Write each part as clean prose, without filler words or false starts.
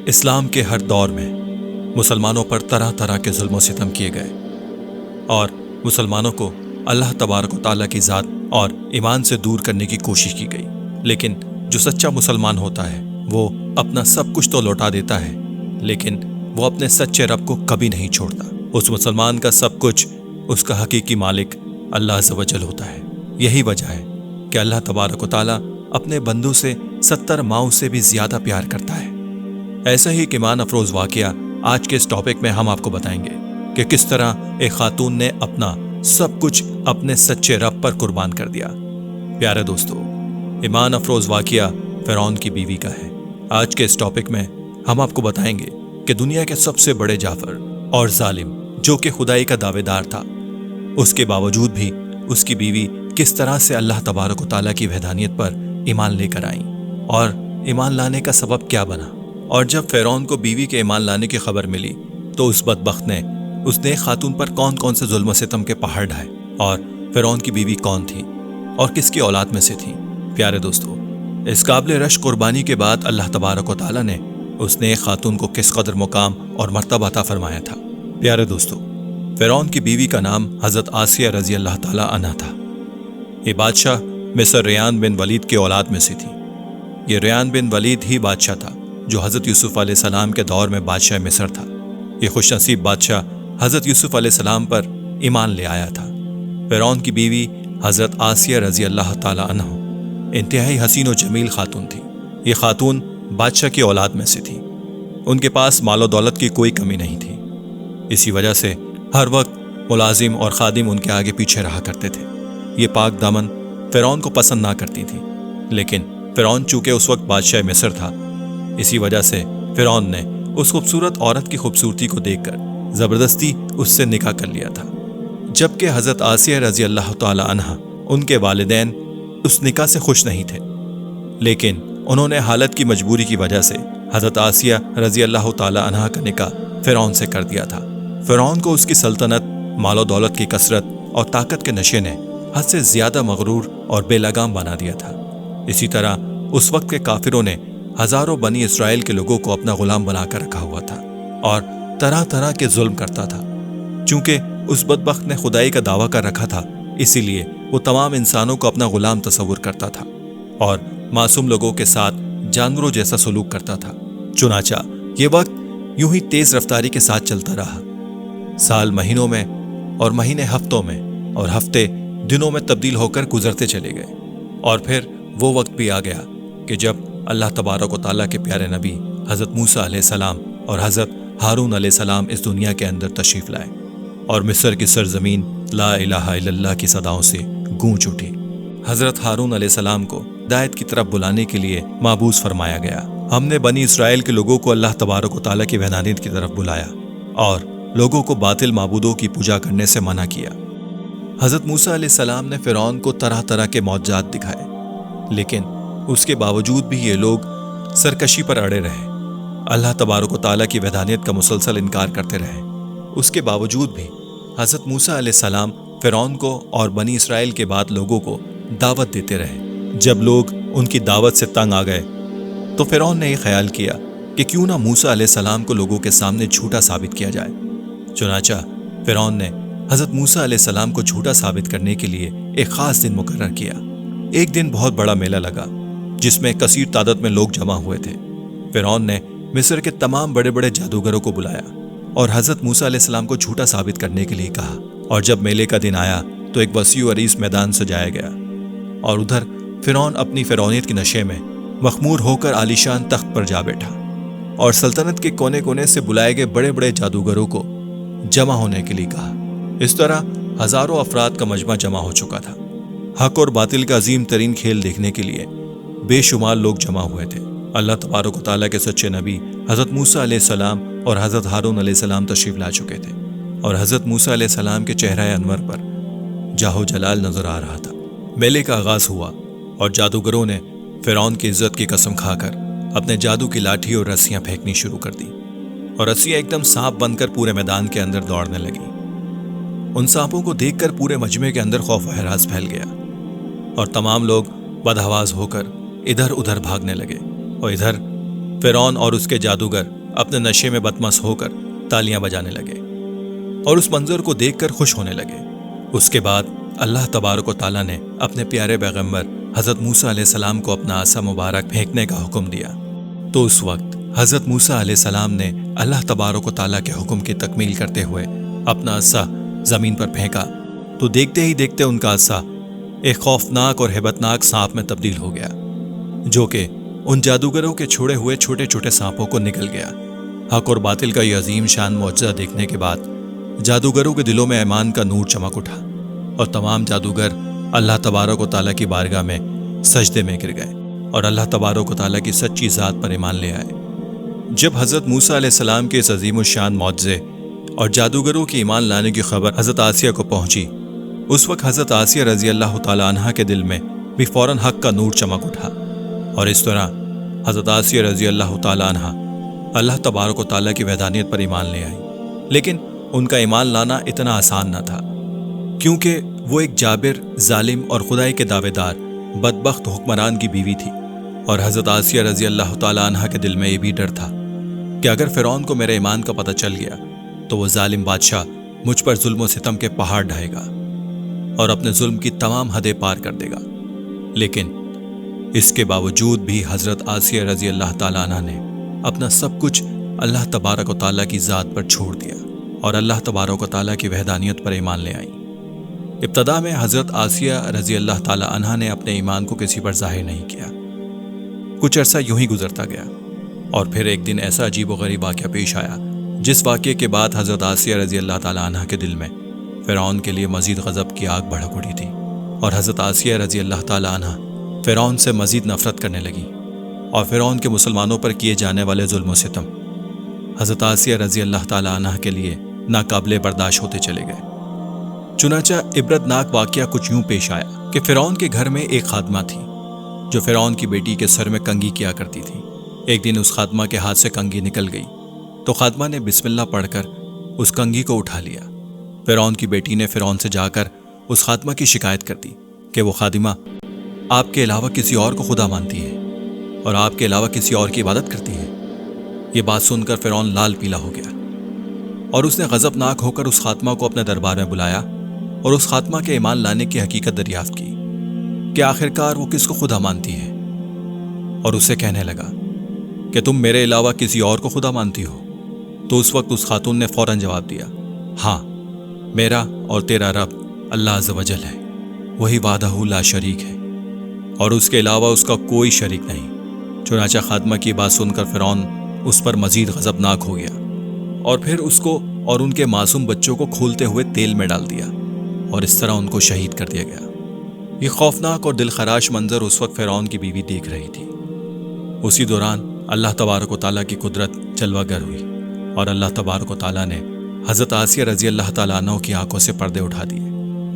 اسلام کے ہر دور میں مسلمانوں پر طرح طرح کے ظلم و ستم کیے گئے اور مسلمانوں کو اللہ تبارک و تعالیٰ کی ذات اور ایمان سے دور کرنے کی کوشش کی گئی، لیکن جو سچا مسلمان ہوتا ہے وہ اپنا سب کچھ تو لوٹا دیتا ہے، لیکن وہ اپنے سچے رب کو کبھی نہیں چھوڑتا۔ اس مسلمان کا سب کچھ اس کا حقیقی مالک اللہ عز و جل ہوتا ہے۔ یہی وجہ ہے کہ اللہ تبارک و تعالیٰ اپنے بندوں سے 70 ماؤں سے بھی زیادہ پیار کرتا ہے۔ ایسا ہی ایک ایمان افروز واقعہ آج کے اس ٹاپک میں ہم آپ کو بتائیں گے کہ کس طرح ایک خاتون نے اپنا سب کچھ اپنے سچے رب پر قربان کر دیا۔ پیارے دوستو، ایمان افروز واقعہ فرعون کی بیوی کا ہے۔ آج کے اس ٹاپک میں ہم آپ کو بتائیں گے کہ دنیا کے سب سے بڑے جعفر اور ظالم جو کہ خدائی کا دعوے دار تھا، اس کے باوجود بھی اس کی بیوی کس طرح سے اللہ تبارک و تعالیٰ کی وحدانیت پر ایمان لے کر آئیں اور ایمان لانے کا سبب کیا بنا۔ اور جب فرعون کو بیوی کے ایمان لانے کی خبر ملی تو اس بدبخت نے اس نیک خاتون پر کون کون سے ظلم و ستم کے پہاڑ ڈھائے، اور فرعون کی بیوی کون تھی اور کس کی اولاد میں سے تھی۔ پیارے دوستو، اس قابل رشک قربانی کے بعد اللہ تبارک و تعالیٰ نے اس نیک خاتون کو کس قدر مقام اور مرتبہ عطا فرمایا تھا۔ پیارے دوستو، فرعون کی بیوی کا نام حضرت آسیہ رضی اللہ تعالیٰ عنہا تھا۔ یہ بادشاہ مصر ریان بن ولید کے اولاد میں سے تھی۔ یہ ریان بن ولید ہی بادشاہ تھا جو حضرت یوسف علیہ السلام کے دور میں بادشاہ مصر تھا۔ یہ خوش نصیب بادشاہ حضرت یوسف علیہ السلام پر ایمان لے آیا تھا۔ فرعون کی بیوی حضرت آسیہ رضی اللہ تعالیٰ عنہ انتہائی حسین و جمیل خاتون تھی۔ یہ خاتون بادشاہ کی اولاد میں سے تھی۔ ان کے پاس مال و دولت کی کوئی کمی نہیں تھی، اسی وجہ سے ہر وقت ملازم اور خادم ان کے آگے پیچھے رہا کرتے تھے۔ یہ پاک دامن فرعون کو پسند نہ کرتی تھی، لیکن فرعون چونکہ اس وقت بادشاہ مصر تھا، اسی وجہ سے فرعون نے اس خوبصورت عورت کی خوبصورتی کو دیکھ کر زبردستی اس سے نکاح کر لیا تھا، جبکہ حضرت آسیہ رضی اللہ تعالی عنہا ان کے والدین اس نکاح سے خوش نہیں تھے، لیکن انہوں نے حالت کی مجبوری کی وجہ سے حضرت آسیہ رضی اللہ تعالی عنہا کا نکاح فرعون سے کر دیا تھا۔ فرعون کو اس کی سلطنت، مال و دولت کی کثرت اور طاقت کے نشے نے حد سے زیادہ مغرور اور بے لگام بنا دیا تھا۔ اسی طرح اس وقت کے کافروں نے ہزاروں بنی اسرائیل کے لوگوں کو اپنا غلام بنا کر رکھا ہوا تھا اور طرح طرح کے ظلم کرتا تھا۔ چونکہ اس بدبخت نے خدائی کا دعویٰ کر رکھا تھا، اسی لیے وہ تمام انسانوں کو اپنا غلام تصور کرتا تھا اور معصوم لوگوں کے ساتھ جانوروں جیسا سلوک کرتا تھا۔ چنانچہ یہ وقت یوں ہی تیز رفتاری کے ساتھ چلتا رہا۔ سال مہینوں میں اور مہینے ہفتوں میں اور ہفتے دنوں میں تبدیل ہو کر گزرتے چلے گئے، اور پھر وہ وقت بھی آ گیا کہ جب اللہ تبارک و تعالیٰ کے پیارے نبی حضرت موسیٰ علیہ السلام اور حضرت ہارون علیہ السلام اس دنیا کے اندر تشریف لائے، اور مصر کی سرزمین لا الہ الا اللہ کی صداؤں سے گونج اٹھی۔ حضرت ہارون علیہ السلام کو ہدایت کی طرف بلانے کے لیے مابعوث فرمایا گیا۔ ہم نے بنی اسرائیل کے لوگوں کو اللہ تبارک و تعالیٰ کی وحدانیت کی طرف بلایا اور لوگوں کو باطل معبودوں کی پوجا کرنے سے منع کیا۔ حضرت موسیٰ علیہ السلام نے فرعون کو طرح طرح کے معجزات دکھائے، لیکن اس کے باوجود بھی یہ لوگ سرکشی پر اڑے رہے، اللہ تبارک و تعالیٰ کی وحدانیت کا مسلسل انکار کرتے رہے۔ اس کے باوجود بھی حضرت موسیٰ علیہ السلام فرعون کو اور بنی اسرائیل کے بعد لوگوں کو دعوت دیتے رہے۔ جب لوگ ان کی دعوت سے تنگ آ گئے تو فرعون نے یہ خیال کیا کہ کیوں نہ موسیٰ علیہ السلام کو لوگوں کے سامنے جھوٹا ثابت کیا جائے۔ چنانچہ فرعون نے حضرت موسیٰ علیہ السلام کو جھوٹا ثابت کرنے کے لیے ایک خاص دن مقرر کیا۔ ایک دن بہت بڑا میلہ لگا جس میں کثیر تعداد میں لوگ جمع ہوئے تھے۔ فرعون نے مصر کے تمام بڑے بڑے جادوگروں کو بلایا اور حضرت موسیٰ علیہ السلام کو جھوٹا ثابت کرنے کے لیے کہا، اور جب میلے کا دن آیا تو ایک وسیع و عریض میدان سجایا گیا، اور ادھر فرعون اپنی فرعونیت کے نشے میں مخمور ہو کر عالیشان تخت پر جا بیٹھا اور سلطنت کے کونے کونے سے بلائے گئے بڑے بڑے جادوگروں کو جمع ہونے کے لیے کہا۔ اس طرح ہزاروں افراد کا مجمع جمع ہو چکا تھا۔ حق اور باطل کا عظیم ترین کھیل دیکھنے کے لیے بے شمار لوگ جمع ہوئے تھے۔ اللہ تبارک و تعالیٰ کے سچے نبی حضرت موسیٰ علیہ السلام اور حضرت ہارون علیہ السلام تشریف لا چکے تھے، اور حضرت موسیٰ علیہ السلام کے چہرہ انور پر جاہ و جلال نظر آ رہا تھا۔ میلے کا آغاز ہوا اور جادوگروں نے فرعون کی عزت کی قسم کھا کر اپنے جادو کی لاٹھی اور رسیاں پھینکنی شروع کر دی، اور رسیاں ایک دم سانپ بن کر پورے میدان کے اندر دوڑنے لگیں۔ ان سانپوں کو دیکھ کر پورے مجمع کے اندر خوف و ہراس پھیل گیا، اور تمام لوگ بدحواس ہو کر ادھر ادھر بھاگنے لگے، اور ادھر فرعون اور اس کے جادوگر اپنے نشے میں بدمست ہو کر تالیاں بجانے لگے اور اس منظر کو دیکھ کر خوش ہونے لگے۔ اس کے بعد اللہ تبارک و تعالیٰ نے اپنے پیارے پیغمبر حضرت موسیٰ علیہ السلام کو اپنا عصا مبارک پھینکنے کا حکم دیا، تو اس وقت حضرت موسیٰ علیہ السلام نے اللہ تبارک و تعالیٰ کے حکم کی تکمیل کرتے ہوئے اپنا عصا زمین پر پھینکا تو دیکھتے ہی دیکھتے ان کا عصا ایک خوفناک اور ہیبتناک سانپ میں تبدیل ہو گیا، جو کہ ان جادوگروں کے چھوڑے ہوئے چھوٹے چھوٹے سانپوں کو نکل گیا۔ حق اور باطل کا یہ عظیم شان معجزہ دیکھنے کے بعد جادوگروں کے دلوں میں ایمان کا نور چمک اٹھا اور تمام جادوگر اللہ تبارک و تعالیٰ کی بارگاہ میں سجدے میں گر گئے اور اللہ تبارک و تعالیٰ کی سچی ذات پر ایمان لے آئے۔ جب حضرت موسیٰ علیہ السلام کے اس عظیم الشان معجزے اور جادوگروں کی ایمان لانے کی خبر حضرت آسیہ کو پہنچی، اس وقت حضرت آسیہ رضی اللہ تعالیٰ عنہا کے دل میں بھی فوراً حق کا نور چمک اٹھا، اور اس طرح حضرت آسیہ رضی اللہ تعالیٰ عنہا اللہ تبارک و تعالیٰ کی وحدانیت پر ایمان لے آئی۔ لیکن ان کا ایمان لانا اتنا آسان نہ تھا، کیونکہ وہ ایک جابر، ظالم اور خدائی کے دعوے دار بدبخت حکمران کی بیوی تھی، اور حضرت آسیہ رضی اللہ تعالیٰ عنہا کے دل میں یہ بھی ڈر تھا کہ اگر فرعون کو میرے ایمان کا پتہ چل گیا تو وہ ظالم بادشاہ مجھ پر ظلم و ستم کے پہاڑ ڈھائے گا اور اپنے ظلم کی تمام حدیں پار کر دے گا۔ لیکن اس کے باوجود بھی حضرت آسیہ رضی اللہ تعالیٰ عنہ نے اپنا سب کچھ اللہ تبارک و تعالیٰ کی ذات پر چھوڑ دیا اور اللہ تبارک و تعالیٰ کی وحدانیت پر ایمان لے آئیں۔ ابتدا میں حضرت آسیہ رضی اللہ تعالیٰ عنہ نے اپنے ایمان کو کسی پر ظاہر نہیں کیا۔ کچھ عرصہ یوں ہی گزرتا گیا، اور پھر ایک دن ایسا عجیب و غریب واقعہ پیش آیا جس واقعے کے بعد حضرت آسیہ رضی اللہ تعالیٰ عنہ کے دل میں فرعون کے لیے مزید غضب کی آگ بھڑک اٹھی تھی، اور حضرت آسیہ رضی اللہ تعالیٰ عنہ فرعون سے مزید نفرت کرنے لگی، اور فرعون کے مسلمانوں پر کیے جانے والے ظلم و ستم حضرت آسیہ رضی اللہ تعالیٰ عنہ کے لیے ناقابل برداشت ہوتے چلے گئے۔ چنانچہ عبرتناک واقعہ کچھ یوں پیش آیا کہ فرعون کے گھر میں ایک خادمہ تھی جو فرعون کی بیٹی کے سر میں کنگھی کیا کرتی تھی۔ ایک دن اس خادمہ کے ہاتھ سے کنگھی نکل گئی تو خادمہ نے بسم اللہ پڑھ کر اس کنگھی کو اٹھا لیا۔ فرعون کی بیٹی نے فرعون سے جا کر اس خادمہ کی شکایت کر دی کہ وہ خادمہ آپ کے علاوہ کسی اور کو خدا مانتی ہے اور آپ کے علاوہ کسی اور کی عبادت کرتی ہے۔ یہ بات سن کر فرعون لال پیلا ہو گیا، اور اس نے غضبناک ہو کر اس خادمہ کو اپنے دربار میں بلایا اور اس خاتمہ کے ایمان لانے کی حقیقت دریافت کی کہ آخرکار وہ کس کو خدا مانتی ہے، اور اسے کہنے لگا کہ تم میرے علاوہ کسی اور کو خدا مانتی ہو۔ تو اس وقت اس خاتون نے فوراً جواب دیا، ہاں، میرا اور تیرا رب اللہ عز و جل ہے، وہی وحدہ لا شریک ہے، اور اس کے علاوہ اس کا کوئی شریک نہیں۔ چنانچہ خاتمہ کی بات سن کر فرعون اس پر مزید غضبناک ہو گیا، اور پھر اس کو اور ان کے معصوم بچوں کو کھولتے ہوئے تیل میں ڈال دیا، اور اس طرح ان کو شہید کر دیا گیا۔ یہ خوفناک اور دل خراش منظر اس وقت فرعون کی بیوی دیکھ رہی تھی۔ اسی دوران اللہ تبارک و تعالیٰ کی قدرت جلوہ گر ہوئی، اور اللہ تبارک و تعالیٰ نے حضرت آسیہ رضی اللہ تعالیٰ عنہ کی آنکھوں سے پردے اٹھا دیے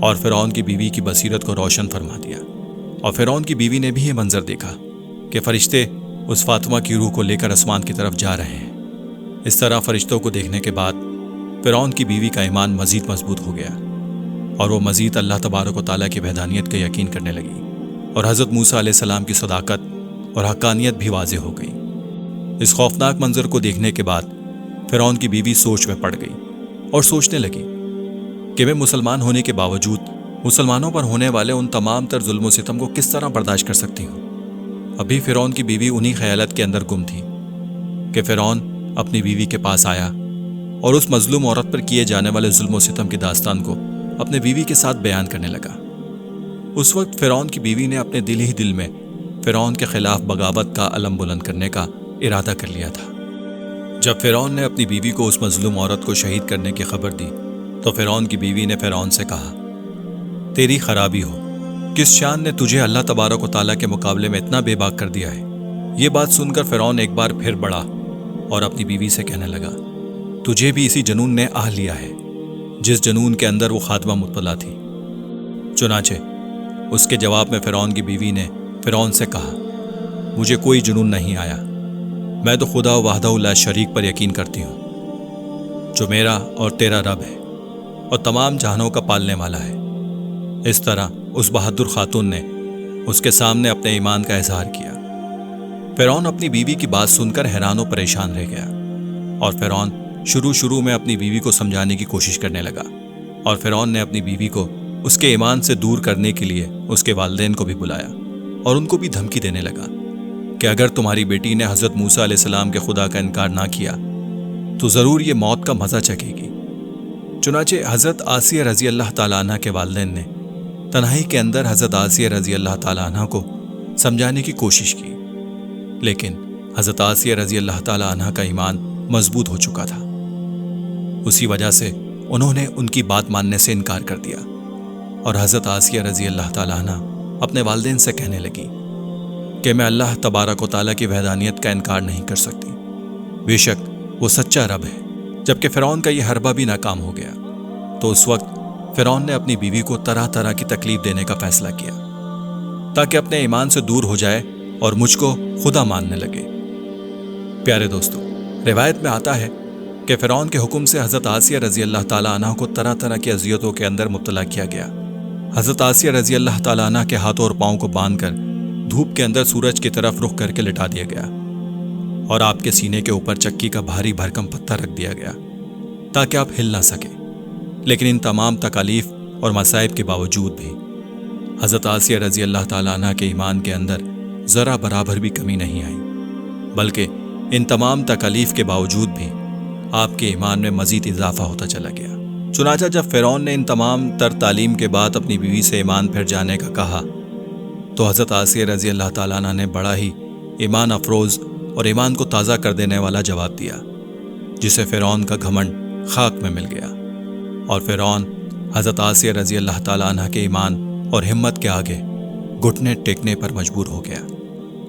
اور فرعون کی بیوی کی بصیرت کو روشن فرما دیا۔ اور فرعون کی بیوی نے بھی یہ منظر دیکھا کہ فرشتے اس فاطمہ کی روح کو لے کر آسمان کی طرف جا رہے ہیں۔ اس طرح فرشتوں کو دیکھنے کے بعد فرعون کی بیوی کا ایمان مزید مضبوط ہو گیا، اور وہ مزید اللہ تبارک و تعالیٰ کی وحدانیت کا یقین کرنے لگی، اور حضرت موسیٰ علیہ السلام کی صداقت اور حقانیت بھی واضح ہو گئی۔ اس خوفناک منظر کو دیکھنے کے بعد فرعون کی بیوی سوچ میں پڑ گئی اور سوچنے لگی کہ میں مسلمان ہونے کے باوجود مسلمانوں پر ہونے والے ان تمام تر ظلم و ستم کو کس طرح برداشت کر سکتی ہوں۔ ابھی فرعون کی بیوی انہی خیالات کے اندر گم تھی کہ فرعون اپنی بیوی کے پاس آیا اور اس مظلوم عورت پر کیے جانے والے ظلم و ستم کی داستان کو اپنے بیوی کے ساتھ بیان کرنے لگا۔ اس وقت فرعون کی بیوی نے اپنے دل ہی دل میں فرعون کے خلاف بغاوت کا علم بلند کرنے کا ارادہ کر لیا تھا۔ جب فرعون نے اپنی بیوی کو اس مظلوم عورت کو شہید کرنے کی خبر دی تو فرعون کی بیوی نے فرعون سے کہا، تیری خرابی ہو، کس شان نے تجھے اللہ تبارک و تعالیٰ کے مقابلے میں اتنا بے باک کر دیا ہے۔ یہ بات سن کر فرعون ایک بار پھر بڑھا اور اپنی بیوی سے کہنے لگا، تجھے بھی اسی جنون نے آہ لیا ہے جس جنون کے اندر وہ خاتمہ مبتلا تھی۔ چنانچہ اس کے جواب میں فرعون کی بیوی نے فرعون سے کہا، مجھے کوئی جنون نہیں آیا، میں تو خدا وحدہ لا شریک پر یقین کرتی ہوں جو میرا اور تیرا رب ہے اور تمام جہانوں کا پالنے والا ہے۔ اس طرح اس بہادر خاتون نے اس کے سامنے اپنے ایمان کا اظہار کیا۔ فرعون اپنی بیوی کی بات سن کر حیران و پریشان رہ گیا، اور فرعون شروع میں اپنی بیوی کو سمجھانے کی کوشش کرنے لگا، اور فرعون نے اپنی بیوی کو اس کے ایمان سے دور کرنے کے لیے اس کے والدین کو بھی بلایا اور ان کو بھی دھمکی دینے لگا کہ اگر تمہاری بیٹی نے حضرت موسیٰ علیہ السلام کے خدا کا انکار نہ کیا تو ضرور یہ موت کا مزہ چکھے گی۔ چنانچہ حضرت آسیہ رضی اللہ تعالیٰ عنہ کے والدین نے تنہائی کے اندر حضرت آسیہ رضی اللہ تعالیٰ عنہ کو سمجھانے کی کوشش کی، لیکن حضرت آسیہ رضی اللہ تعالیٰ عنہ کا ایمان مضبوط ہو چکا تھا۔ اسی وجہ سے انہوں نے ان کی بات ماننے سے انکار کر دیا، اور حضرت آسیہ رضی اللہ تعالیٰ عنہ اپنے والدین سے کہنے لگی کہ میں اللہ تبارک و تعالیٰ کی وحدانیت کا انکار نہیں کر سکتی، بے شک وہ سچا رب ہے۔ جبکہ فرعون کا یہ حربہ بھی ناکام ہو گیا تو اس وقت فرعون نے اپنی بیوی کو طرح طرح کی تکلیف دینے کا فیصلہ کیا تاکہ اپنے ایمان سے دور ہو جائے اور مجھ کو خدا ماننے لگے۔ پیارے دوستو، روایت میں آتا ہے کہ فرعون کے حکم سے حضرت آسیہ رضی اللہ تعالیٰ عنہ کو طرح طرح کی اذیتوں کے اندر مبتلا کیا گیا۔ حضرت آسیہ رضی اللہ تعالیٰ عنہ کے ہاتھوں اور پاؤں کو باندھ کر دھوپ کے اندر سورج کی طرف رخ کر کے لٹا دیا گیا، اور آپ کے سینے کے اوپر چکی کا بھاری بھرکم پتھر رکھ دیا گیا تاکہ آپ ہل نہ سکیں۔ لیکن ان تمام تکالیف اور مصائب کے باوجود بھی حضرت آسیہ رضی اللہ تعالیٰ عنہ کے ایمان کے اندر ذرا برابر بھی کمی نہیں آئی، بلکہ ان تمام تکالیف کے باوجود بھی آپ کے ایمان میں مزید اضافہ ہوتا چلا گیا۔ چنانچہ جب فرعون نے ان تمام تر تعلیم کے بعد اپنی بیوی سے ایمان پھر جانے کا کہا تو حضرت آسیہ رضی اللہ تعالیٰ عنہ نے بڑا ہی ایمان افروز اور ایمان کو تازہ کر دینے والا جواب دیا، جسے فرعون کا گھمنڈ خاک میں مل گیا، اور فرعون حضرت آسیہ رضی اللہ تعالیٰ عنہ کے ایمان اور ہمت کے آگے گھٹنے ٹیکنے پر مجبور ہو گیا۔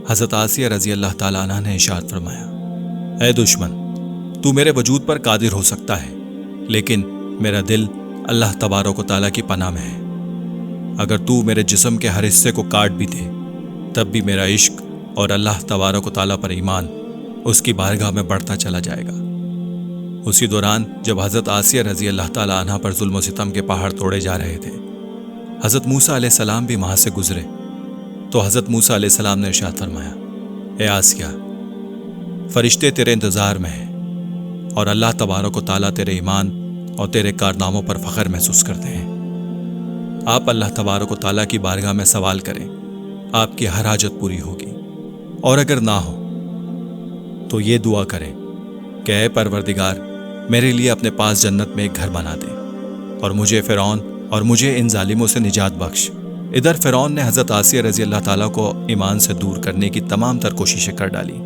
حضرت آسیہ رضی اللہ تعالیٰ عنہ نے ارشاد فرمایا، اے دشمن، تو میرے وجود پر قادر ہو سکتا ہے، لیکن میرا دل اللہ تبارک و تعالیٰ کی پناہ میں ہے۔ اگر تو میرے جسم کے ہر حصے کو کاٹ بھی دے تب بھی میرا عشق اور اللہ تبارک و تعالیٰ پر ایمان اس کی بارگاہ میں بڑھتا چلا جائے گا۔ اسی دوران جب حضرت آسیہ رضی اللہ تعالیٰ عنہ پر ظلم و ستم کے پہاڑ توڑے جا رہے تھے، حضرت موسیٰ علیہ السلام بھی وہاں سے گزرے تو حضرت موسیٰ علیہ السلام نے ارشاد فرمایا، اے آسیہ، فرشتے تیرے انتظار میں ہیں اور اللہ تبارک و تعالیٰ تیرے ایمان اور تیرے کارناموں پر فخر محسوس کرتے ہیں۔ آپ اللہ تبارک و تعالیٰ کی بارگاہ میں سوال کریں، آپ کی ہر حاجت پوری ہوگی، اور اگر نہ ہو تو یہ دعا کریں کہ اے پروردگار، میرے لیے اپنے پاس جنت میں ایک گھر بنا دے اور مجھے فرعون اور مجھے ان ظالموں سے نجات بخش۔ ادھر فرعون نے حضرت آسیہ رضی اللہ تعالیٰ کو ایمان سے دور کرنے کی تمام تر کوششیں کر ڈالی۔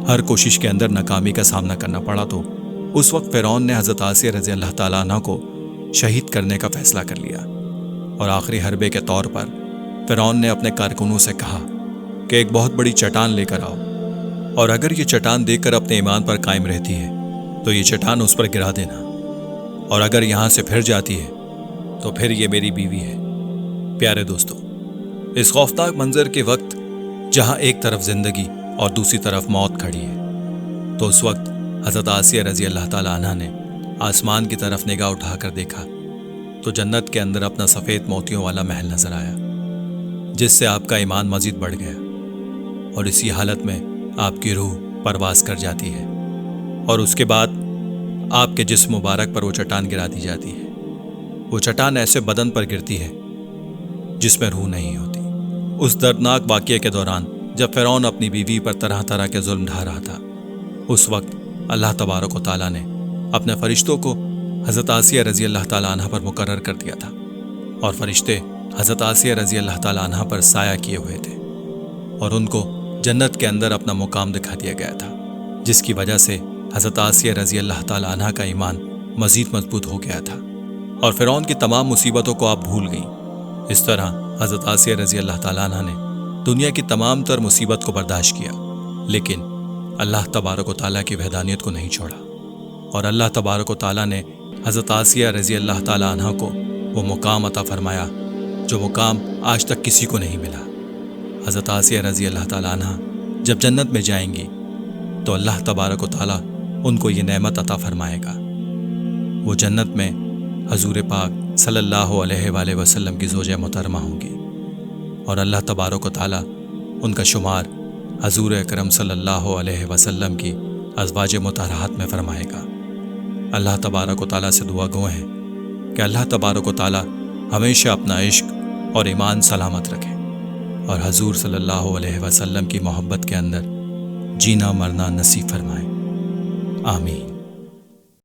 ہر کوشش کے اندر ناکامی کا سامنا کرنا پڑا تو اس وقت فرعون نے حضرت آسیہ رضی اللہ تعالیٰ عنہ کو شہید کرنے کا فیصلہ کر لیا، اور آخری حربے کے طور پر فرعون نے اپنے کارکنوں سے کہا کہ ایک بہت بڑی چٹان لے کر آؤ، اور اگر یہ چٹان دیکھ کر اپنے ایمان پر قائم رہتی ہے تو یہ چٹان اس پر گرا دینا، اور اگر یہاں سے پھر جاتی ہے تو پھر یہ میری بیوی ہے۔ پیارے دوستو، اس خوفناک منظر کے وقت جہاں ایک طرف زندگی اور دوسری طرف موت کھڑی ہے، تو اس وقت حضرت آسیہ رضی اللہ تعالیٰ عنہ نے آسمان کی طرف نگاہ اٹھا کر دیکھا تو جنت کے اندر اپنا سفید موتیوں والا محل نظر آیا، جس سے آپ کا ایمان مزید بڑھ گیا، اور اسی حالت میں آپ کی روح پرواز کر جاتی ہے، اور اس کے بعد آپ کے جسم مبارک پر وہ چٹان گرا دی جاتی ہے۔ وہ چٹان ایسے بدن پر گرتی ہے جس میں روح نہیں ہوتی۔ اس دردناک واقعے کے دوران جب فرعون اپنی بیوی پر طرح طرح کے ظلم ڈھا رہا تھا، اس وقت اللہ تبارک و تعالیٰ نے اپنے فرشتوں کو حضرت آسیہ رضی اللہ تعالیٰ عنہ پر مقرر کر دیا تھا، اور فرشتے حضرت آسیہ رضی اللہ تعالیٰ عنہ پر سایہ کیے ہوئے تھے، اور ان کو جنت کے اندر اپنا مقام دکھا دیا گیا تھا، جس کی وجہ سے حضرت آسیہ رضی اللہ تعالیٰ عنہ کا ایمان مزید مضبوط ہو گیا تھا، اور فرعون کی تمام مصیبتوں کو آپ بھول گئیں۔ اس طرح حضرت آسیہ رضی اللہ تعالیٰ عنہ نے دنیا کی تمام تر مصیبت کو برداشت کیا، لیکن اللہ تبارک و تعالیٰ کی وحدانیت کو نہیں چھوڑا، اور اللہ تبارک و تعالیٰ نے حضرت آسیہ رضی اللہ تعالیٰ عنہ کو وہ مقام عطا فرمایا جو مقام آج تک کسی کو نہیں ملا۔ حضرت آسیہ رضی اللہ تعالیٰ عنہ جب جنت میں جائیں گی تو اللہ تبارک و تعالیٰ ان کو یہ نعمت عطا فرمائے گا، وہ جنت میں حضور پاک صلی اللہ علیہ وآلہ وسلم کی زوجہ محترمہ ہوں گی، اور اللہ تبارک و تعالیٰ ان کا شمار حضور اکرم صلی اللہ علیہ وسلم کی ازواج مطہرات میں فرمائے گا۔ اللہ تبارک و تعالیٰ سے دعا گو ہیں کہ اللہ تبارک و تعالیٰ ہمیشہ اپنا عشق اور ایمان سلامت رکھے اور حضور صلی اللہ علیہ وسلم کی محبت کے اندر جینا مرنا نصیب فرمائے، آمین۔